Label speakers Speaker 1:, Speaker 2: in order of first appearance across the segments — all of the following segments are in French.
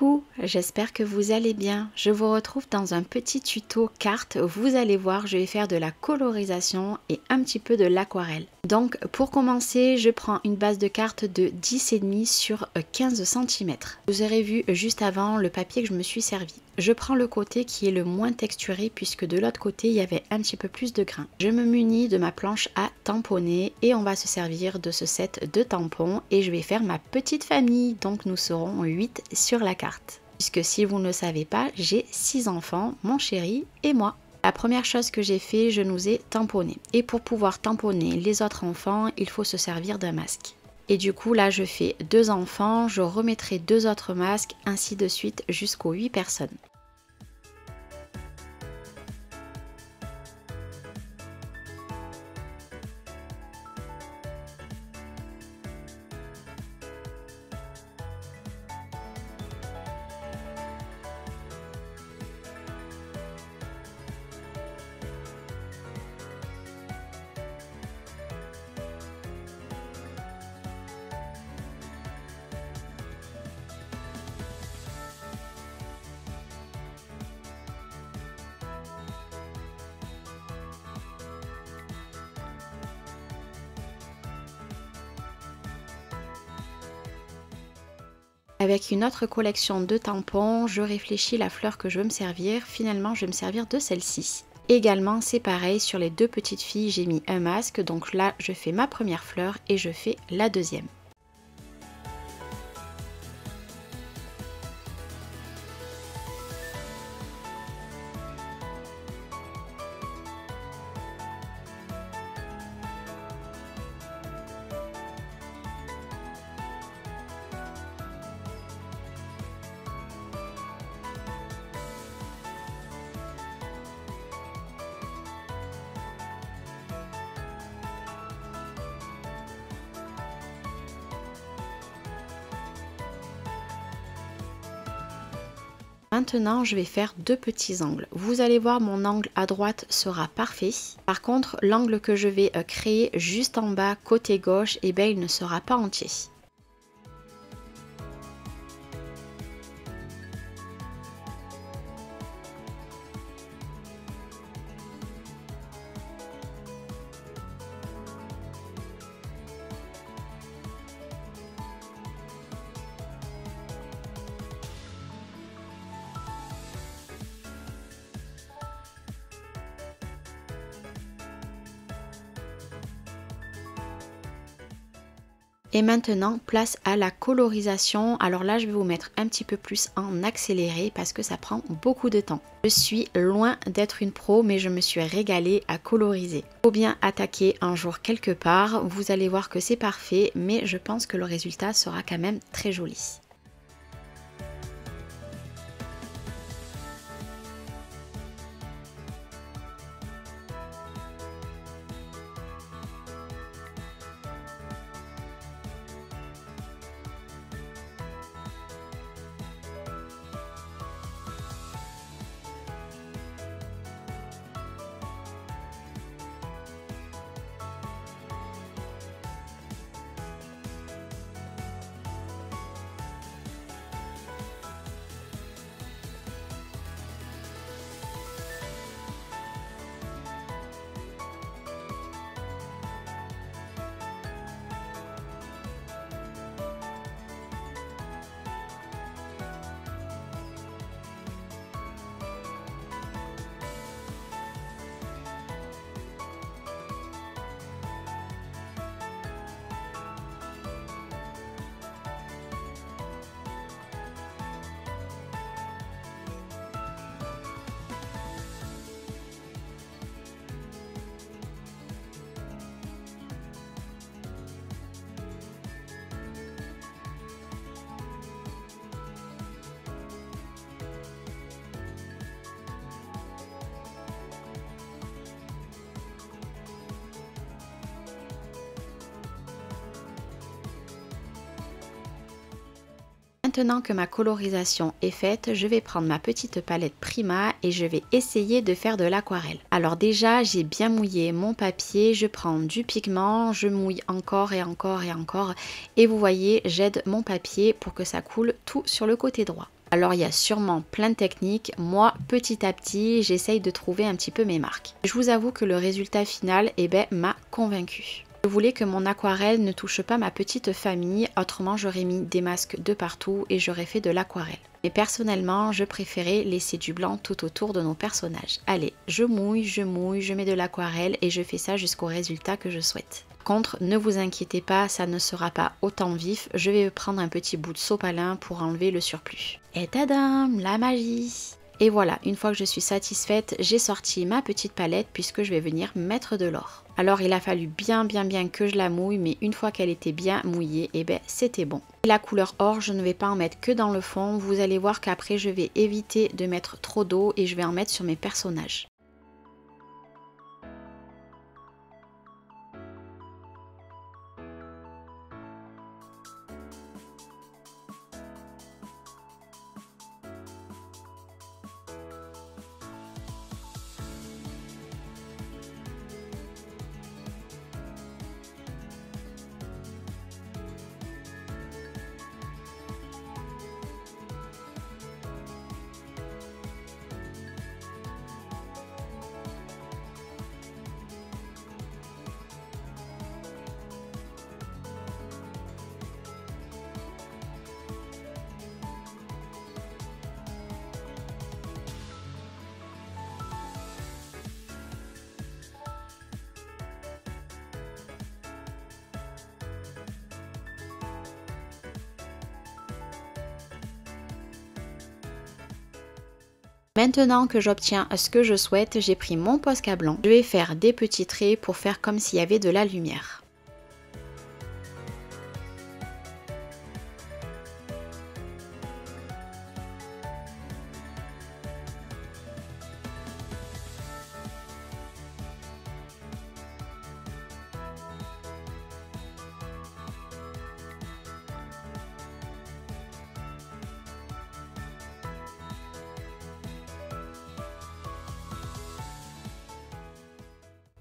Speaker 1: Coucou, j'espère que vous allez bien. Je vous retrouve dans un petit tuto carte. Vous allez voir, je vais faire de la colorisation et un petit peu de l'aquarelle. Donc pour commencer, je prends une base de carte de 10,5 sur 15 cm. Vous aurez vu juste avant le papier que je me suis servi. Je prends le côté qui est le moins texturé puisque de l'autre côté il y avait un petit peu plus de grains. Je me munis de ma planche à tamponner et on va se servir de ce set de tampons et je vais faire ma petite famille. Donc nous serons 8 sur la carte. Puisque si vous ne le savez pas, j'ai 6 enfants, mon chéri et moi. La première chose que j'ai fait, je nous ai tamponné. Et pour pouvoir tamponner les autres enfants, il faut se servir d'un masque. Et du coup là je fais 2 enfants, je remettrai 2 autres masques, ainsi de suite jusqu'aux 8 personnes. Avec une autre collection de tampons, je réfléchis la fleur que je veux me servir. Finalement, je vais me servir de celle-ci. Également, c'est pareil, sur les 2 petites filles, j'ai mis un masque. Donc là, je fais ma première fleur et je fais la deuxième. Maintenant, je vais faire 2 petits angles. Vous allez voir, mon angle à droite sera parfait. Par contre, l'angle que je vais créer juste en bas, côté gauche, eh bien, il ne sera pas entier. Et maintenant, place à la colorisation. Alors là, je vais vous mettre un petit peu plus en accéléré parce que ça prend beaucoup de temps. Je suis loin d'être une pro, mais je me suis régalée à coloriser. Faut bien attaquer un jour quelque part. Vous allez voir que c'est parfait, mais je pense que le résultat sera quand même très joli. Maintenant que ma colorisation est faite, je vais prendre ma petite palette Prima et je vais essayer de faire de l'aquarelle. Alors déjà, j'ai bien mouillé mon papier, je prends du pigment, je mouille encore et encore et encore. Et vous voyez, j'aide mon papier pour que ça coule tout sur le côté droit. Alors il y a sûrement plein de techniques, moi petit à petit j'essaye de trouver un petit peu mes marques. Je vous avoue que le résultat final m'a convaincue. Je voulais que mon aquarelle ne touche pas ma petite famille, autrement j'aurais mis des masques de partout et j'aurais fait de l'aquarelle. Mais personnellement, je préférais laisser du blanc tout autour de nos personnages. Allez, je mouille, je mets de l'aquarelle et je fais ça jusqu'au résultat que je souhaite. Par contre, ne vous inquiétez pas, ça ne sera pas autant vif. Je vais prendre un petit bout de sopalin pour enlever le surplus. Et tadam, la magie! Et voilà, une fois que je suis satisfaite, j'ai sorti ma petite palette puisque je vais venir mettre de l'or. Alors il a fallu bien que je la mouille, mais une fois qu'elle était bien mouillée, c'était bon. Et la couleur or, je ne vais pas en mettre que dans le fond. Vous allez voir qu'après je vais éviter de mettre trop d'eau et je vais en mettre sur mes personnages. Maintenant que j'obtiens ce que je souhaite, j'ai pris mon Posca blanc. Je vais faire des petits traits pour faire comme s'il y avait de la lumière.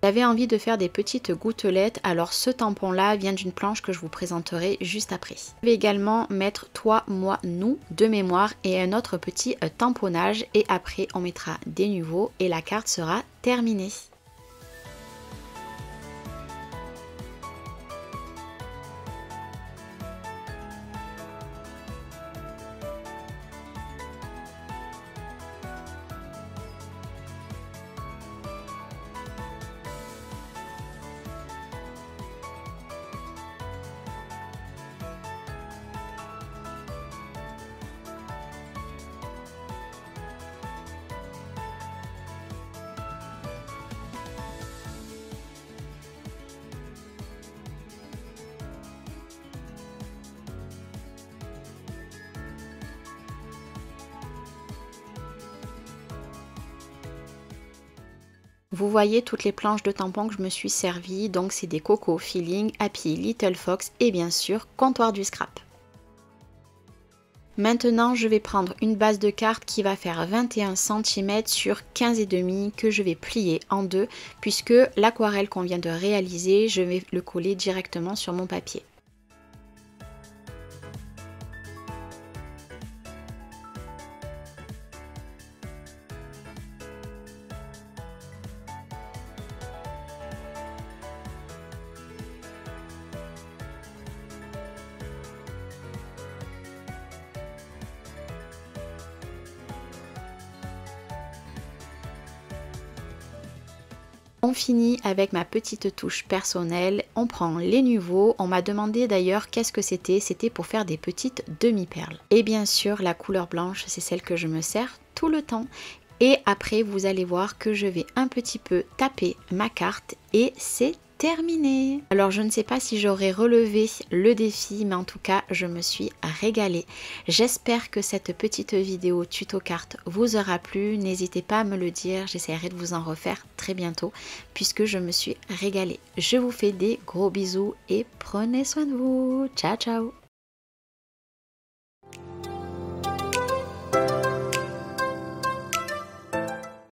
Speaker 1: J'avais envie de faire des petites gouttelettes, alors ce tampon là vient d'une planche que je vous présenterai juste après. Je vais également mettre toi, moi, nous de mémoire et un autre petit tamponnage et après on mettra des niveaux et la carte sera terminée. Vous voyez toutes les planches de tampons que je me suis servi, donc c'est des Coco, Feeling, Happy, Little Fox et bien sûr Comptoir du Scrap. Maintenant je vais prendre une base de carte qui va faire 21 cm sur 15,5 que je vais plier en deux puisque l'aquarelle qu'on vient de réaliser, je vais le coller directement sur mon papier. On finit avec ma petite touche personnelle, on prend les niveaux, on m'a demandé d'ailleurs qu'est-ce que c'était pour faire des petites demi-perles. Et bien sûr la couleur blanche c'est celle que je me sers tout le temps. Et après vous allez voir que je vais un petit peu taper ma carte et c'est terminé. Alors je ne sais pas si j'aurais relevé le défi, mais en tout cas je me suis régalée. J'espère que cette petite vidéo tuto carte vous aura plu. N'hésitez pas à me le dire, j'essaierai de vous en refaire très bientôt puisque je me suis régalée. Je vous fais des gros bisous et prenez soin de vous. Ciao ciao.